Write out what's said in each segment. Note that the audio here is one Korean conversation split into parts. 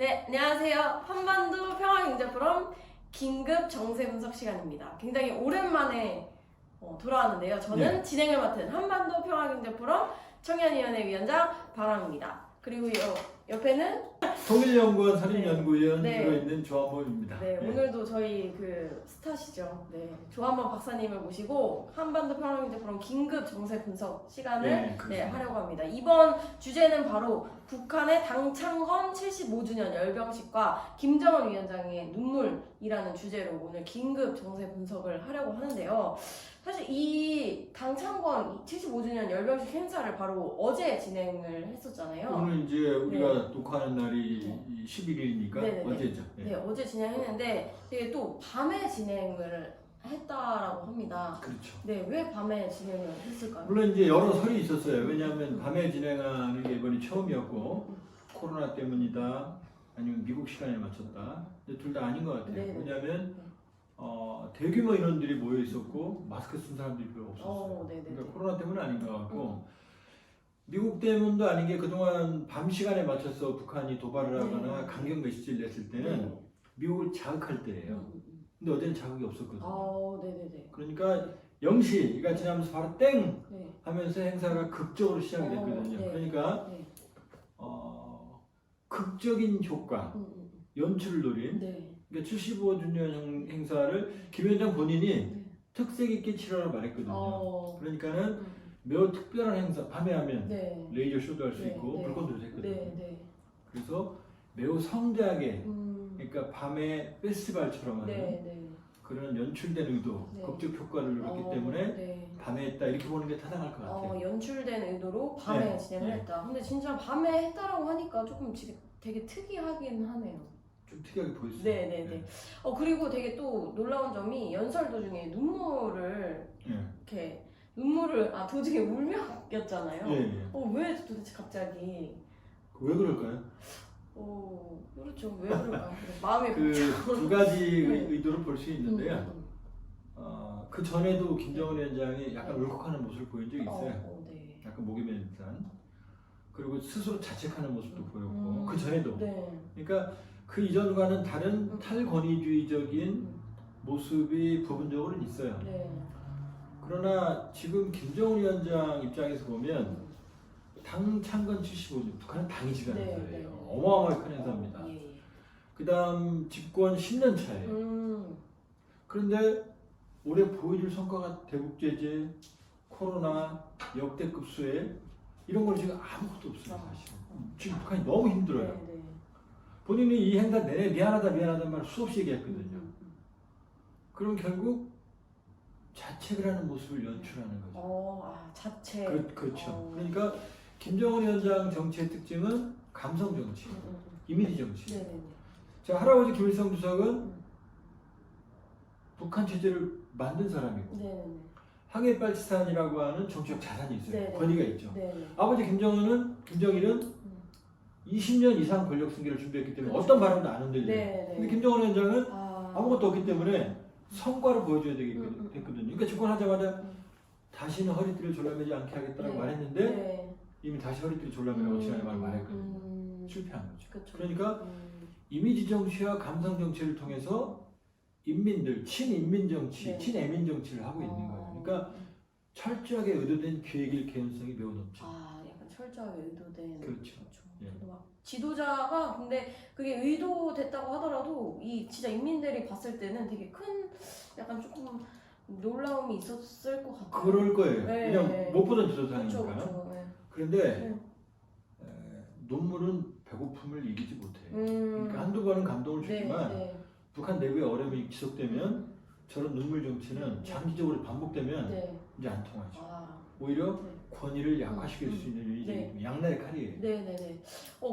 네, 안녕하세요. 한반도 평화경제포럼 긴급 정세 분석 시간입니다. 굉장히 오랜만에 돌아왔는데요. 저는 네. 진행을 맡은 한반도 평화경제포럼 청년위원회 위원장 바람입니다. 그리고 옆에는 통일연구원 산림연구위원 네. 들어있는 조한범입니다. 네, 오늘도 저희 그 스타시죠. 네, 조한범 박사님을 모시고 한반도 평화경제포럼 긴급 정세 분석 시간을 그렇습니다. 하려고 합니다. 이번 주제는 바로 북한의 당창건 75주년 열병식과 김정은 위원장의 눈물이라는 주제로 오늘 긴급 정세 분석을 하려고 하는데요. 사실 이 당창건 75주년 열병식 행사를 바로 어제 진행을 했었잖아요. 오늘 이제 우리가 녹화하는 날이 네. 11일이니까 네네네. 어제죠. 네, 어제 진행했는데 되게 또 밤에 진행을 했다라고 합니다. 그렇죠. 네, 왜 밤에 진행을 했을까요? 물론 이제 여러 설이 있었어요. 왜냐하면 밤에 진행하는 게 이번이 처음이었고 코로나 때문이다, 아니면 미국 시간에 맞췄다. 근데 둘 다 아닌 것 같아요. 네네. 왜냐하면 대규모 인원들이 모여 있었고 마스크 쓴 사람들이 별로 없었어요. 네네네. 그러니까 코로나 때문은 아닌 것 같고. 미국 때문도 아닌 게 그동안 밤 시간에 맞춰서 북한이 도발을 하거나 강경 메시지를 냈을 때는 미국을 자극할 때예요. 근데 어제는 자극이 없었거든요. 네네네. 그러니까 0시 이가 지나면서 바로 땡 네. 하면서 행사가 극적으로 시작이 됐거든요. 네. 그러니까 네. 극적인 효과, 연출을 노린 네. 그러니까 75주년 행사를 김 위원장 본인이 특색 있게 치러라고 말했거든요. 그러니까는 매우 특별한 행사, 밤에 하면 네. 레이저 쇼도 할 수 네, 있고 네. 불꽃도 했거든요. 네. 그래서 매우 성대하게, 그러니까 밤에 페스티벌처럼 하는 네. 그런 연출된 의도, 네. 극적 효과를 이뤘기 때문에 네. 밤에 했다 이렇게 보는 게 타당할 것 같아요. 연출된 의도로 밤에 네. 진행을 네. 했다. 근데 진짜 밤에 했다라고 하니까 조금 되게 특이하긴 하네요. 좀 특이하게 보였어요. 네네네. 그리고 되게 또 놀라운 점이 연설 도중에 눈물을 이렇게 도중에 울먹였잖아요. 왜 도대체 갑자기? 왜 그럴까요? 그렇죠. 왜 그럴까요? 마음이 그 두 가지 네. 의도를 볼 수 있는데요. 그 전에도 김정은 위원장이 약간 울컥하는 모습을 보인 적이 있어요. 네. 약간 목이 맨 듯한. 그리고 스스로 자책하는 모습도 보였고 그 전에도. 네. 그러니까 그 이전과는 다른 탈권위주의적인 모습이 부분적으로는 있어요. 네. 그러나 지금 김정은 위원장 입장에서 보면 당 창건 75년 북한은 당이지가 않은 행사예요. 어마어마하게 큰 행사입니다. 그 다음 집권 10년 차예요. 그런데 올해 보여줄 성과가 대북 제재, 코로나, 역대급 수혜 이런 걸 지금 아무것도 없어요. 사실. 지금 북한이 너무 힘들어요. 본인이 이 행사 내내 미안하다는 말 수없이 얘기했거든요. 그럼 결국 자책을 하는 모습을 연출하는 거죠. 자책. 그렇죠. 그러니까 김정은 위원장 정치의 특징은 감성 정치, 이미지 정치. 네네네. 자, 할아버지 김일성 주석은 북한 체제를 만든 사람이고 네네네. 항해빨치산이라고 하는 정치적 자산이 있어요. 네네. 권위가 있죠. 네네. 아버지 김정일은 20년 이상 권력 승계를 준비했기 때문에 그렇죠. 어떤 발언도 안 흔들려요. 네네. 근데 김정은 위원장은 아무것도 없기 때문에 성과를 보여줘야 됐거든요. 그러니까 집권하자마자 다시는 허리띠를 졸라매지 않게 하겠다고 말했는데 이미 다시 허리띠를 졸라매라고 지난해 말했거든요. 실패한 거죠. 그쵸. 그러니까 이미지 정치와 감성 정치를 통해서 인민들, 친인민 정치, 친애민 정치를 하고 있는 거예요. 그러니까 철저하게 의도된 계획일 개연성이 매우 높죠. 약간 철저하게 의도된. 그렇죠. 예. 저도 막 지도자가 근데 그게 의도됐다고 하더라도 이 진짜 인민들이 봤을 때는 되게 큰 약간 조금 놀라움이 있었을 것 같아요. 그럴 거예요. 네. 그냥 못 보던 지도자니까. 그렇죠. 그런데 눈물은 배고픔을 이기지 못해요. 그러니까 한두 번은 감동을 주지만 북한 내부의 어려움이 지속되면 저런 눈물 정치는 장기적으로 반복되면 이제 안 통하죠. 오히려 권위를 약화시킬 수 있는 일이 양날의 칼이에요. 네네네.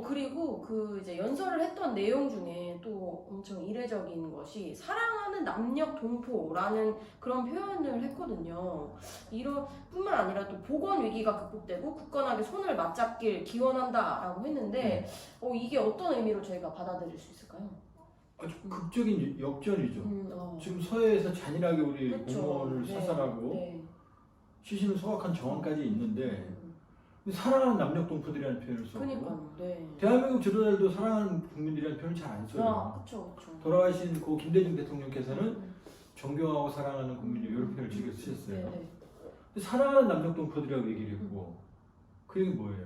그리고 그 이제 연설을 했던 내용 중에 또 엄청 이례적인 것이 사랑하는 남녘 동포라는 그런 표현을 했거든요. 이런 뿐만 아니라 또 보건 위기가 극복되고 굳건하게 손을 맞잡길 기원한다라고 했는데 이게 어떤 의미로 저희가 받아들일 수 있을까요? 아주 극적인 역전이죠. 지금 서해에서 잔인하게 우리 공무원을 사살하고 시신을 소각한 정황까지 있는데 사랑하는 남녀 동포들이라는 표현을 쓰고 그니까요. 네. 대한민국 지도자들도 사랑하는 국민들이라는 표현을 잘 안 써요. 아, 그쵸. 돌아가신 고 김대중 대통령께서는 존경하고 사랑하는 국민들 이런 표현을 즐겨 쓰셨어요. 네네. 근데 사랑하는 남녀 동포들이라고 얘기를 했고 그 얘기 뭐예요?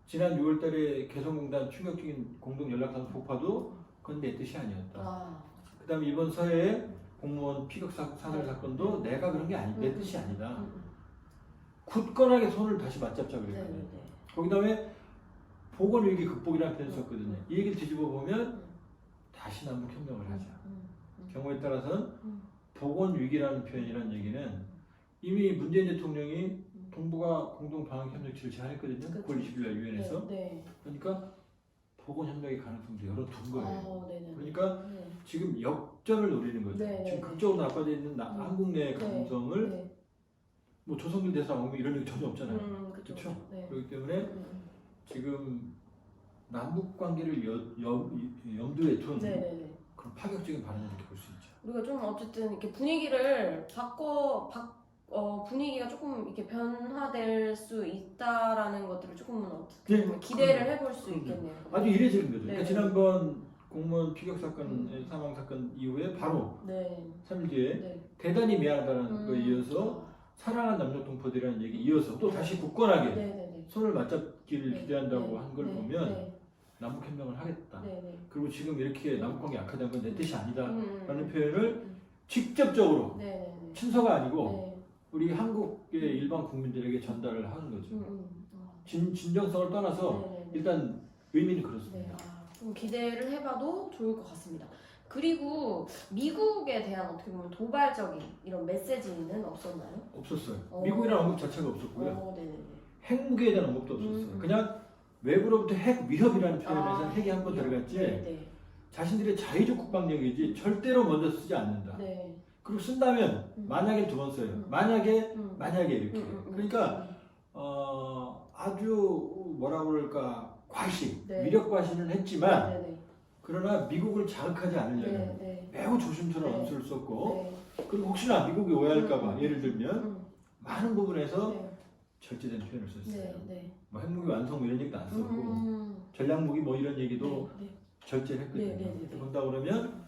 지난 6월달에 개성공단 충격적인 공동 연락사무 폭파도 그건 내 뜻이 아니었다. 아, 그다음에 이번 서해 공무원 피격 사살 사건도 내가 그런 게 아니, 내 뜻이 아니다. 굳건하게 손을 다시 맞잡자 그랬거든요. 네네네. 거기다음에 보건위기 극복이라는 표현을 썼거든요. 이 얘기를 뒤집어 보면 다시 남북협력을 하자. 경우에 따라서는 보건위기라는 표현이라는 얘기는 이미 문재인 대통령이 동북아 공동방역협력체를 제안했거든요. 그쵸. 9월 20일 날 유엔에서. 네. 그러니까 보건협력의 가능성도 열어둔 거예요. 아, 네네. 그러니까 네. 지금 역전을 노리는 거죠. 네, 지금 네. 극적으로 나빠져 있는 한국 내의 가능성을 네. 뭐 조선길 대상 이런 얘기 전혀 없잖아요. 그쵸. 그렇죠? 네. 그렇기 때문에 지금 남북 관계를 염두에 둔 네네네. 그런 파격적인 발언을 이렇게 볼 수 있죠. 우리가 좀 어쨌든 이렇게 분위기를 분위기가 조금 이렇게 변화될 수 있다라는 것들을 조금은 어떻게 보면 기대를 해볼 수 있겠네요. 아주 이례적인 거죠. 네. 그러니까 지난번 공무원 피격 사건, 사망 사건 이후에 바로 네. 3일 뒤에 네. 대단히 미안하다는 거에 이어서 사랑하는 남녀 동포들이라는 얘기 이어서 또 다시 굳건하게 네네네. 손을 맞잡기를 네. 기대한다고 네. 한 걸 네. 보면 네. 남북협력을 하겠다. 네네. 그리고 지금 이렇게 남북관계 악화된 건 내 뜻이 아니다 라는 네. 표현을 직접적으로 네네네. 친서가 아니고 네. 우리 한국의 일반 국민들에게 전달을 하는 거죠. 어. 진정성을 떠나서 네네네. 일단 의미는 네, 그렇습니다. 좀 기대를 해봐도 좋을 것 같습니다. 그리고 미국에 대한 어떻게 보면 도발적인 이런 메시지는 없었나요? 없었어요. 미국이라는 언급 자체가 없었고요. 네네네. 핵무기에 대한 언급도 없었어요. 그냥 외부로부터 핵 위협이라는 표현에서 핵이 한 번 들어갔지 네. 자신들의 자의적 국방력이지 절대로 먼저 쓰지 않는다. 네. 그리고 쓴다면 만약에 두 번 써요. 만약에 이렇게. 그러니까 아주 뭐라 그럴까 과시, 네. 위력 과시는 했지만 네네. 그러나 미국을 자극하지 않으려면 네. 매우 조심스러운 네. 언수를 썼고 네. 그리고 혹시나 미국이 오해할까봐 예를 들면 많은 부분에서 네. 절제된 표현을 썼어요. 네. 뭐 핵무기 완성 뭐 이런 얘기도 안 썼고 전략무기 뭐 이런 얘기도 네. 절제를 했거든요. 네. 본다 그러면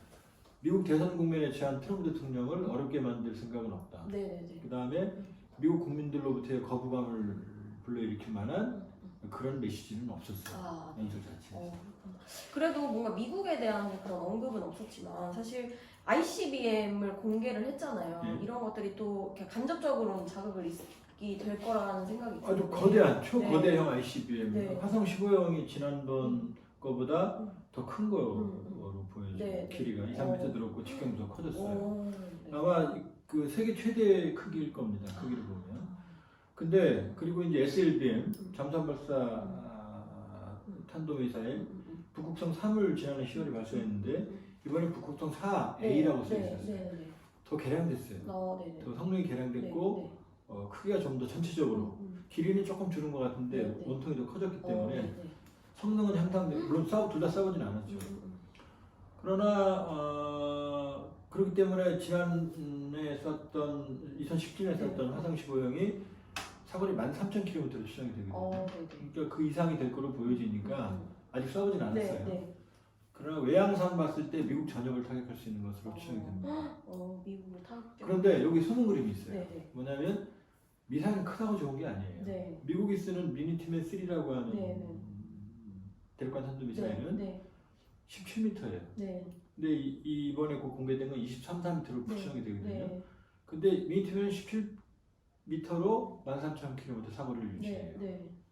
미국 대선 국면에 처한 트럼프 대통령을 어렵게 만들 생각은 없다. 네. 그 다음에 미국 국민들로부터의 거부감을 불러일으킬 만한 그런 메시지는 없었어요. 연설 자체에서. 그래도 뭔가 미국에 대한 그런 언급은 없었지만 사실 ICBM을 공개를 했잖아요. 네. 이런 것들이 또 이렇게 간접적으로는 자극을 있게 될 거라는 생각이 아주 드는데. 거대한 초거대형 ICBM 네. 화성 15형이 지난번 거보다 더 큰 거로 보여져요. 네. 길이가 2, 3m 늘었고 직경도 커졌어요. 네. 아마 그 세계 최대 크기일 겁니다. 크기를 보면. 근데 그리고 이제 SLBM 잠수함 발사 탄도미사일 북극성 3을 지난해 10월에 발사했는데 이번에 북극성 4A라고 써 있었어요. 더 개량됐어요. 더 성능이 개량됐고 크기가 좀 더 전체적으로 길이는 조금 줄은 것 같은데 원통이 더 커졌기 때문에 성능은 향상돼 물론 둘 다 싸우진 않았죠. 그러나 그렇기 때문에 지난해 썼던 2017년에 썼던 화성 15형이 사거리 13,000km로 추정이 되거든요. 그러니까 그 이상이 될 거로 보여지니까 아직 싸우진 않았어요. 그러나 외양상 봤을 때 미국 전역을 타격할 수 있는 것으로 추정이 됩니다. 미국을 타격. 그런데 여기 숨은 그림이 있어요. 네. 뭐냐면 미사일은 크다고 좋은 게 아니에요. 네. 미국이 쓰는 미니티맨 3라고 하는 대륙간 탄도 미사일은 17m예요. 근데 이번에 공개된 건 23, 4m로 추정이 되거든요. 근데 미니티맨은 17m로 13,000km 사거리를 유지해요.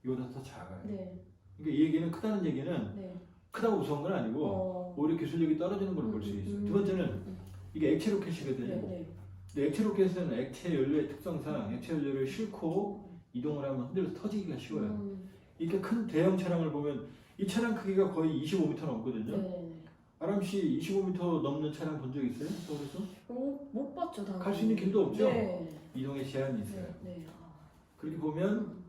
이거보다 더 작아요. 그러니까 이 얘기는 크다는 얘기는 크다고 무서운 건 아니고 오히려 기술력이 떨어지는 걸 볼 수 있어요. 두 번째는 이게 액체 로켓이거든요. 근데 액체 로켓은 액체 연료의 특성상 액체 연료를 싣고 이동을 하면 흔들려서 터지기가 쉬워요. 이렇게 큰 대형 차량을 보면 이 차량 크기가 거의 25m 넘거든요. 아람 씨 25m 넘는 차량 본 적 있어요? 서울에서? 못 봤죠, 당연히. 갈 수 있는 길도 없죠? 이동에 제한이 있어요. 그렇게 보면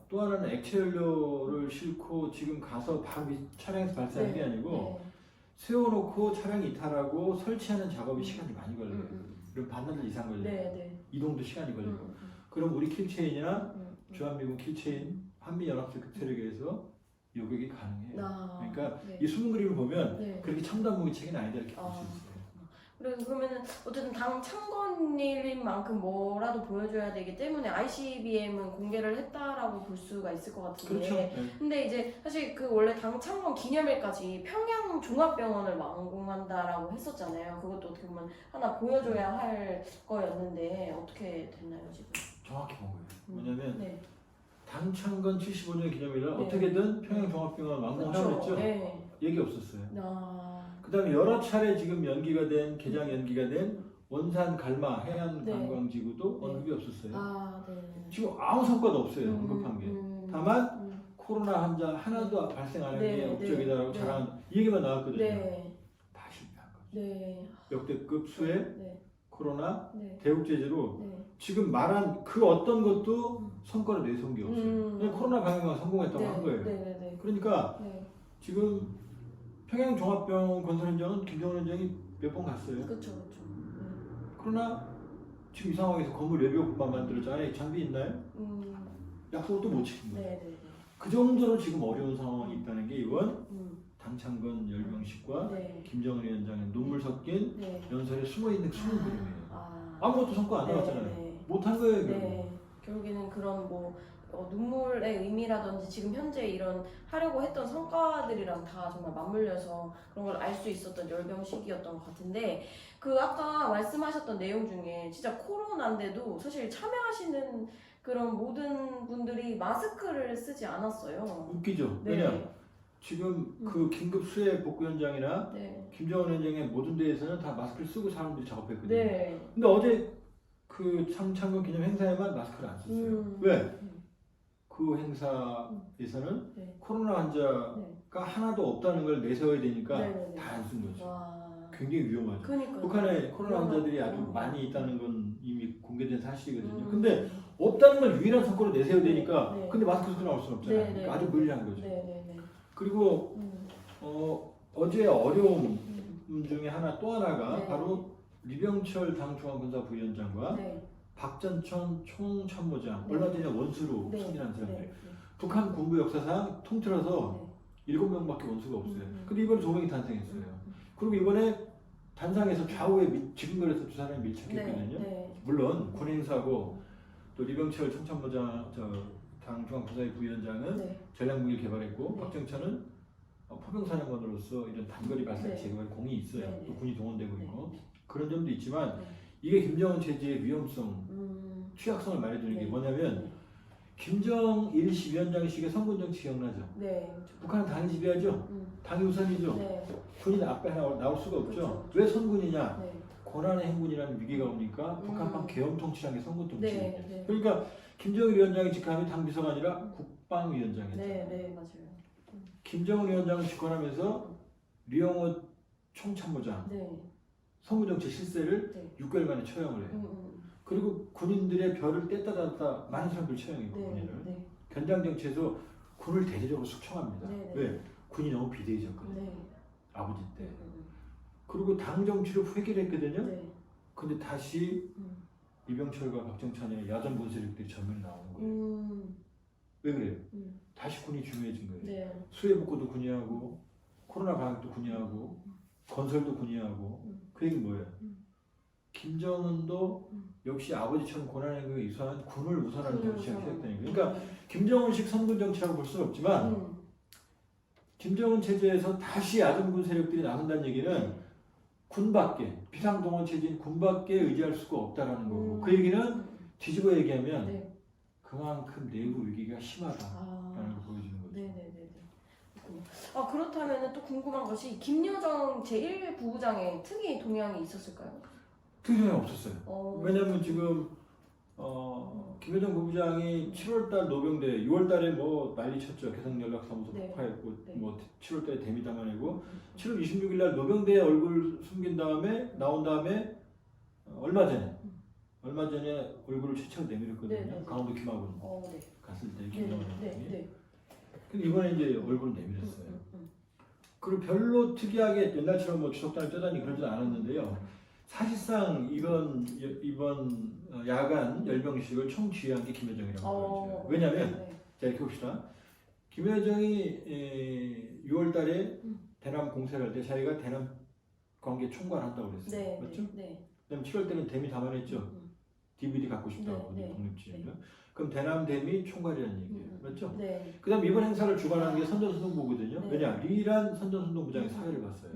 또 하나는 액체 연료를 싣고 지금 가서 바로 차량에서 발사하는 게 아니고 세워놓고 차량이 이탈하고 설치하는 작업이 시간이 많이 걸려요. 그럼 반나절 이상 걸려요. 이동도 시간이 걸리고. 그럼 우리 킬체인이나 주한미군 키체인 한미연합체 세력에서 요격이 가능해요. 그러니까 네. 이 숨은 그림을 보면 네. 그렇게 첨단 무기체계는 아니다 이렇게 볼 수 있어요. 그러면은 어쨌든 당 창건일인 만큼 뭐라도 보여줘야 되기 때문에 ICBM은 공개를 했다라고 볼 수가 있을 것 같은데. 그렇죠. 네. 근데 이제 사실 그 원래 당 창건 기념일까지 평양 종합병원을 완공한다라고 했었잖아요. 그것도 어떻게 보면 하나 보여줘야 할 거였는데 어떻게 됐나요 지금? 정확히 본 거예요. 뭐냐면 네. 당 창건 75주년 기념일을 네. 어떻게든 평양 종합병원 완공하라고 했죠. 네. 얘기 없었어요. 아. 그다음에 여러 차례 지금 연기가 된 개장 연기가 된 원산 갈마 해안 네. 관광지구도 네. 언급이 없었어요. 아, 네. 지금 아무 성과도 없어요. 언급한 게. 다만 음. 코로나 환자 하나도 발생 안 하는 네, 게 업적이다라고 네. 자랑한 이 얘기만 나왔거든요. 네. 다 실패한 거죠. 네. 역대급 수해, 네. 코로나, 네. 대북 제재로 네. 지금 말한 그 어떤 것도 성과를 내세운 게 없어요. 그냥 코로나 방역만 성공했다고 한 거예요. 네. 그러니까 네. 지금 평양 종합병원 건설 현장은 김정은 현장이 몇 번 갔어요. 그렇죠. 그러나 지금 이 상황에서 건물 외벽만 만들었잖아요. 장비 있나요? 약속을 또 못 지킨 거예요. 네. 그 정도로 지금 어려운 상황이 있다는 게 이건 음. 당창건 열병식과 네. 김정은 위원장의 눈물 섞인 네. 연설에 숨어있는 숨은 그림이에요. 아. 아무것도 성과 안 네, 나왔잖아요. 네. 못한 거예요. 결국. 네. 결국에는 그런 뭐 눈물의 의미라든지 지금 현재 이런 하려고 했던 성과들이랑 다 정말 맞물려서 그런 걸 알 수 있었던 열병 시기였던 것 같은데 그 아까 말씀하셨던 내용 중에 진짜 코로나인데도 사실 참여하시는 그런 모든 분들이 마스크를 쓰지 않았어요. 웃기죠. 네. 왜냐 지금 그 긴급 수해 복구 현장이나 네. 김정은 현장의 모든 데에서는 다 마스크를 쓰고 사람들이 작업했거든요. 네. 근데 어제 그 창건 기념 행사에만 마스크를 안 썼어요. 왜? 그 행사에서는 네. 코로나 환자가 하나도 없다는 걸 내세워야 되니까 네. 다 안 쓴 거죠. 와. 굉장히 위험하죠. 그러니까요. 북한에 코로나 환자들이 아주 음. 많이 있다는 건 이미 공개된 사실이거든요. 음. 근데 없다는 걸 유일한 성과로 내세워야 되니까 네. 근데 마스크 쓰고 나올 수는 없잖아요. 네. 그러니까 아주 불리한 거죠. 네. 그리고 어제 어려움 중에 또 하나가 네. 바로 리병철 당 중앙군사 부위원장과 네. 박전천 총참모장 네. 얼마 전에 원수로 네. 승진한 사람들. 네. 북한 군부 역사상 통틀어서 네. 7명밖에 원수가 없어요. 음. 근데 이번에 2명이 탄생했어요. 그리고 이번에 단상에서 좌우에 지근거려서 두 사람이 밀착했거든요. 네. 물론 군 행사고 또 리병철 총참모장 당 중앙군사위 부위원장은 네. 전략무기를 개발했고 네. 박정찬은 포병사령관으로서 이런 단거리 발사 네. 제거에 공이 있어요. 네. 또 군이 동원되고 있고 네. 그런 점도 있지만 네. 이게 김정은 체제의 위험성, 취약성을 말해주는 게 네. 뭐냐면 김정일 씨 위원장식의 성군정치 기억나죠? 네. 북한은 당이 지배하죠? 당이 우선이죠? 네. 군인 앞에 나올 수가 없죠? 그렇죠. 왜 선군이냐? 네. 고난의 행군이라는 위기가 오니까 북한판 계엄 통치라는 게 선군 통치예요. 네. 그러니까 김정일 위원장이 직함이 당비서가 아니라 국방위원장이었죠. 네. 맞아요. 김정은 위원장을 직권하면서 류영호 총참모장 네. 선군정치 실세를 네. 6개월간에 처형을 해요. 그리고 군인들의 별을 뗐다 놨다 많은 사람들이 처형해요. 군인을. 네. 견장 정치에서 군을 대대적으로 숙청합니다. 네. 왜? 군이 너무 비대해졌거든요. 네. 아버지 때. 그리고 당 정치로 회귀를 했거든요. 네. 근데 다시 이병철과 박정찬의 야전 분세력들이 전면에 나오는 거예요. 왜 그래요? 다시 군이 중요해진 거예요. 네. 수해 복구도 군이 하고 코로나 방역도 군이 하고 건설도 군이 하고 그 얘기는 뭐예요? 김정은도 역시 아버지처럼 고난행군에 이수한 군을 우선하는 정치가 시작되는 거예요. 그러니까 김정은식 선군 정치라고 볼 수는 없지만 김정은 체제에서 다시 야전군 세력들이 나선다는 얘기는 군밖에 비상동원 체제인 군밖에 의지할 수가 없다라는 거고 그 얘기는 뒤집어 얘기하면 네. 그만큼 내부 위기가 심하다라는 걸 보여주는 거죠. 네네네. 그렇다면 또 궁금한 것이 김여정 제1부부장의 특이 동향이 있었을까요? 특이점이 없었어요. 왜냐하면 지금 김여정 부부장이 7월달 노병대, 6월달에 뭐 난리 쳤죠. 개성연락사무소 네. 폭파했고 네. 뭐 7월달에 대미당하내고 7월 26일날 노병대 얼굴 숨긴 다음에 나온 다음에 얼마 전에 얼굴을 최초로 내밀었거든요. 네. 강원도 김학원 네. 갔을 때 김여정 부부장이. 네. 근데 이번에 이제 얼굴을 내밀었어요. 그리고 별로 특이하게 옛날처럼 뭐 추석단을 쩌다니 그러지 않았는데요. 사실상 이번 야간 열병식을 총지휘한 게 김여정이라고 보여져요. 왜냐하면 자 이렇게 봅시다. 김여정이 6월달에 대남 공세를 할 때 자기가 대남 관계 총괄한다고 그랬어요. 네, 맞죠? 네. 그다음 7월 때는 대미 담아냈죠. DVD 갖고 싶다고 네, 네. 독립주의인가? 그럼 대남 대미 총괄이라는 얘기예요. 맞죠? 네. 그다음 이번 행사를 주관하는 게 선전선동부거든요. 네. 왜냐? 리란 선전선동부장이 사회를 봤어요.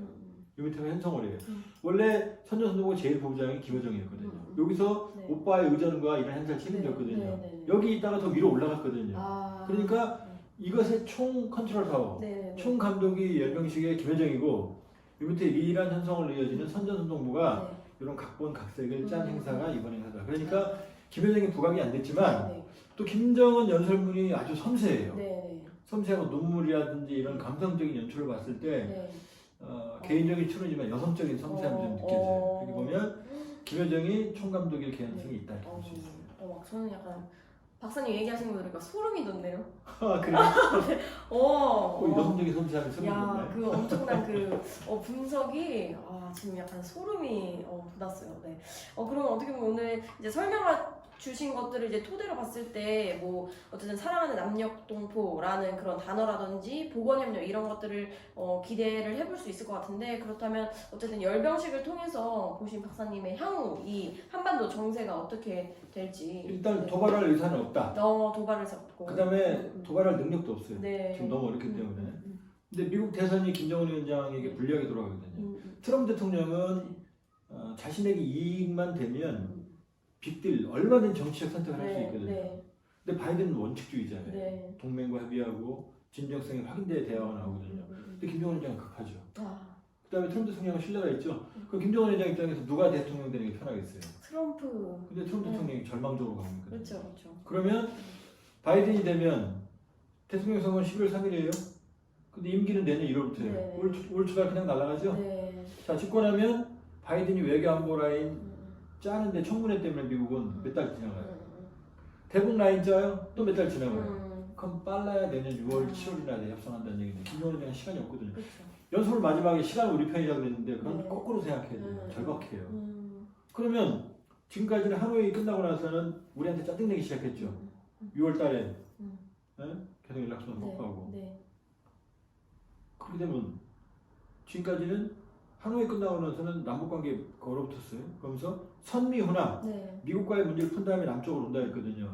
요 밑에가 현성월이에요. 음. 원래 선전선동부 제1부부장이 김여정이었거든요. 여기서 네. 오빠의 의전과 이런 행사를 책임졌거든요. 네. 여기 있다가 더 위로 올라갔거든요. 아. 그러니까 이것의 총 컨트롤 파워, 네. 총 감독이 열병식의 김여정이고 이 밑에 리란 현성을 이어지는 선전선동부가 네. 이런 각본 각색을 짠 행사가 이번 행사다. 그러니까 김여정이 부각이 안 됐지만 네. 또 김정은 연설문이 아주 섬세해요. 네. 섬세하고 눈물이라든지 이런 감성적인 연출을 봤을 때 네. 개인적인 추론이지만 여성적인 섬세함이 좀 느껴져요. 여기 보면 김여정이 총감독일 개연성이 있다 이렇게 볼 수 있어요. 막 저는 약간 박사님 얘기하시는 거 들으니까 소름이 돋네요. 아 그래? 여성적인 섬세함이 소름이 야, 돋네. 그 엄청난 그 분석이 지금 약간 소름이 돋았어요. 네. 그럼 어떻게 보면 오늘 이제 주신 것들을 이제 토대로 봤을 때 뭐 어쨌든 사랑하는 남녀동포라는 그런 단어라든지 보건협력 이런 것들을 기대를 해볼 수 있을 것 같은데 그렇다면 어쨌든 열병식을 통해서 보신 박사님의 향후 이 한반도 정세가 어떻게 될지 일단 도발할 의사는 없다. 도발을 잡고 그 다음에 도발할 능력도 없어요. 네. 지금 너무 어렵기 때문에. 근데 미국 대선이 김정은 위원장에게 불리하게 돌아가거든요. 트럼프 대통령은 자신에게 이익만 되면 빅딜 얼마든 정치적 선택을 할 수 있거든요. 네. 근데 바이든은 원칙주의자예요. 네. 동맹과 협의하고 진정성이 확인돼야 대화가 나오거든요. 근데 김정은 위원장은 극하죠. 그 다음에 트럼프 대통령은 신뢰가 있죠. 그럼 김정은 위원장 입장에서 누가 대통령 되는 게 편하겠어요. 트럼프. 근데 트럼프 대통령이 절망적으로 가고 있거든요. 그렇죠. 그러면 바이든이 되면 대통령 선거는 11월 3일이에요. 근데 임기는 내년 1월부터예요. 네. 올 초달 그냥 날아가죠. 네. 자 집권하면 바이든이 외교안보 라인 짜는데 청문회 때문에 미국은 몇 달 지나가요. 대북 라인 짜요? 또 몇 달 지나가요. 그럼 빨라야 내년 6월, 7월이나 협상한다는 얘기인데 김정은에 대한 시간이 없거든요. 그렇죠. 연설 마지막에 시간 우리 편이라고 그랬는데 그건 네. 거꾸로 생각해야 돼요. 절박해요. 음. 그러면 지금까지는 하노이 끝나고 나서는 우리한테 짜증내기 시작했죠. 6월 달에 계속 연락처 폭파하고 네. 그렇게 되면 지금까지는 하노이 끝나고 나서는 남북관계 얼어붙었어요. 그러면서 선미훈합 네. 미국과의 문제를 푼 다음에 남쪽으로 온다 했거든요.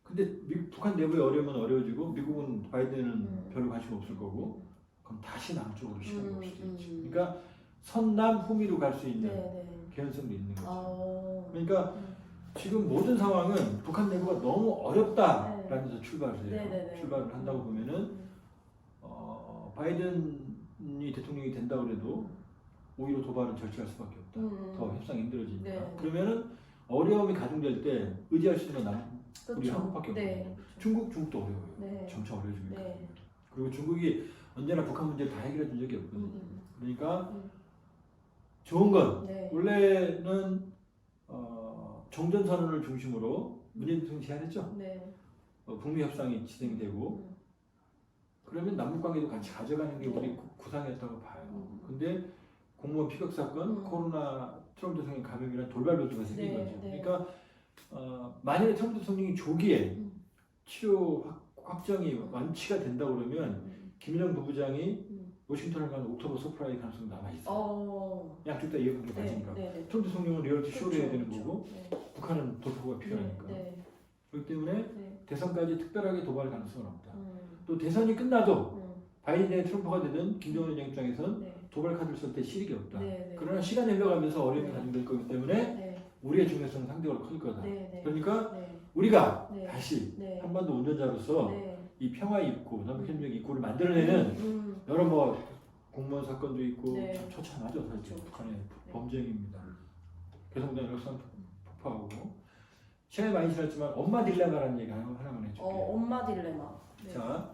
근데 북한 내부에 어려우면 어려워지고 미국은 바이든은 별로 관심 없을 거고 그럼 다시 남쪽으로 시간이 올 수도 있죠. 그러니까 선남 후미로 갈 수 있는 개연성도 있는 거죠. 그러니까 지금 모든 상황은 북한 내부가 너무 어렵다라는 데서 출발을 해요. 출발을 한다고 보면은 바이든이 대통령이 된다고 해도 오히려 도발을 절취할 수밖에 없다. 더 협상이 힘들어지니까. 그러면은 어려움이 가중될 때 의지할 수 있는 건 우리 한국밖에 없거든요. 중국도 어려워요. 점차 어려워지고 있거든요. 그리고 중국이 언제나 북한 문제를 다 해결해 준 적이 없거든요. 그러니까 좋은 건 원래는 정전선언을 중심으로 문재인 대통령이 제안했죠. 북미 협상이 진행되고 그러면 남북관계도 같이 가져가는 게 우리 구상이었다고 봐요. 근데 공무원 피격 사건, 코로나 트럼프 대통령 감염이란 돌발 변수가 생긴 거죠. 그러니까 만약에 트럼프 대통령이 조기에 치료 확정이 완치가 된다 그러면 김일영 부부장이 워싱턴을 가는 옥토버 서프라이즈 가능성이 남아있어요. 양쪽 다 이해관계 가지니까. 트럼프 대통령은 리얼티 쇼를 해야 되는 거고 북한은 돌파구가 필요하니까. 그렇기 때문에 대선까지 특별하게 도발 가능성은 없다. 또 대선이 끝나도 바이든의 트럼프가 되든 김정은 위원장 입장에서는 도발 카드를 쓸 때 실익이 없다. 그러나 시간이 흘러가면서 어려움이 가중될 거기 때문에 우리의 중요성은 상대적으로 클 거다. 그러니까 우리가 다시 한반도 운전자로서 이 평화 입구, 남북협력 입구를 만들어내는 여러 뭐 공무원 사건도 있고 처참하죠 사실 북한의 범죄행위입니다. 개성당 연락선 폭파하고 시간이 많이 지났지만 엄마 딜레마라는 얘기 하나만 해줄게요. 엄마 딜레마. 자,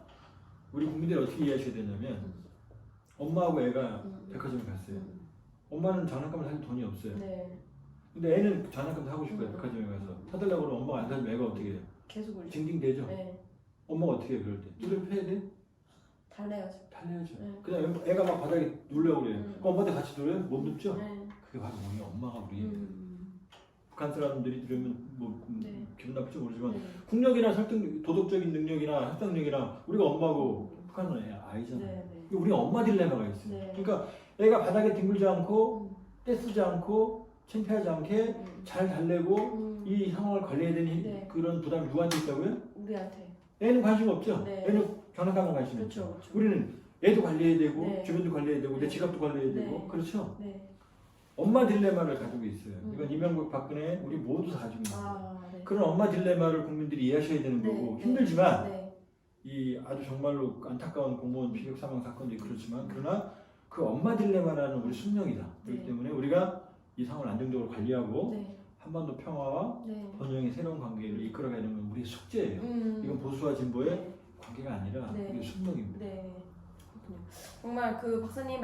우리 국민들이 어떻게 이해하셔야 되냐면 엄마하고 애가 백화점에 갔어요. 엄마는 장난감을 살 돈이 없어요. 근데 애는 장난감 사고 싶어요. 백화점에 가서 사달라고 그러면 엄마가 안 사주면 애가 어떻게 해요? 계속 울죠. 징징대죠. 엄마가 어떻게 해요 그럴 때? 뚜들 패야 돼? 달래야죠. 달래야죠. 그냥 애가 막 바닥에 누르려고 그래요. 그럼 엄마한테 같이 누려요? 못 눕죠? 그게 바로 우리 엄마가 우리 북한 사람들이 들으면 뭐 네. 기분 나쁠지 모르지만 네. 국력이나 설득, 도덕적인 능력이나 협상력이나 우리가 엄마고 북한은 아이잖아요. 네. 우리 엄마 딜레마가 있어요. 네. 그러니까 애가 바닥에 뒹굴지 않고 떼쓰지 않고 창피하지 않게 잘 달래고 이 상황을 관리해야 되는 네. 그런 부담이 누구한테 있다고요? 우리한테. 애는 관심 없죠. 네. 애는 장난감만 관심 그렇죠, 있죠. 그렇죠. 우리는 애도 관리해야 되고 네. 주변도 관리해야 되고 내 네. 지갑도 관리해야 되고 네. 그렇죠. 네. 엄마 딜레마를 가지고 있어요. 이건 이명박 박근혜 우리 모두 다 가지고 있어요. 아, 네. 그런 엄마 딜레마를 국민들이 이해하셔야 되는 네. 거고 네. 힘들지만 네. 이 아주 정말로 안타까운 공무원 비격 사망 사건도 그렇지만 그러나 그 엄마 딜레마라는 우리 숙명이다. 그렇기 네. 때문에 우리가 이 상황을 안정적으로 관리하고 네. 한반도 평화와 네. 번영의 새로운 관계를 이끌어가는 건 우리의 숙제예요. 이건 보수와 진보의 네. 관계가 아니라 네. 우리의 숙명입니다. 네. 그렇군요. 정말 그 박사님의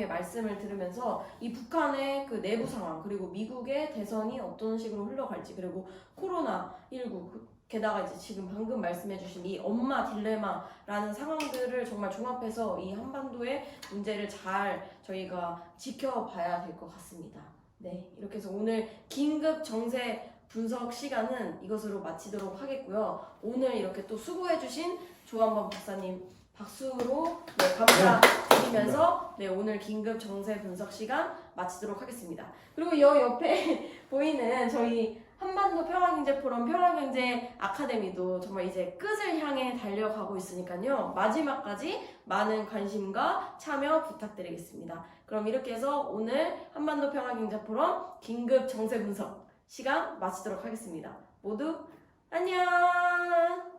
말씀을 들으면서 이 북한의 그 내부 상황 그리고 미국의 대선이 어떤 식으로 흘러갈지 그리고 코로나19 게다가 이제 지금 방금 말씀해주신 이 엄마 딜레마라는 상황들을 정말 종합해서 이 한반도의 문제를 잘 저희가 지켜봐야 될 것 같습니다. 네, 이렇게 해서 오늘 긴급 정세 분석 시간은 이것으로 마치도록 하겠고요. 오늘 이렇게 또 수고해주신 조한범 박사님 박수로 네, 감사드리면서 네, 오늘 긴급 정세 분석 시간 마치도록 하겠습니다. 그리고 이 옆에 보이는 저희 한반도 평화경제 포럼 평화경제 아카데미도 정말 이제 끝을 향해 달려가고 있으니까요. 마지막까지 많은 관심과 참여 부탁드리겠습니다. 그럼 이렇게 해서 오늘 한반도 평화경제 포럼 긴급 정세 분석 시간 마치도록 하겠습니다. 모두 안녕!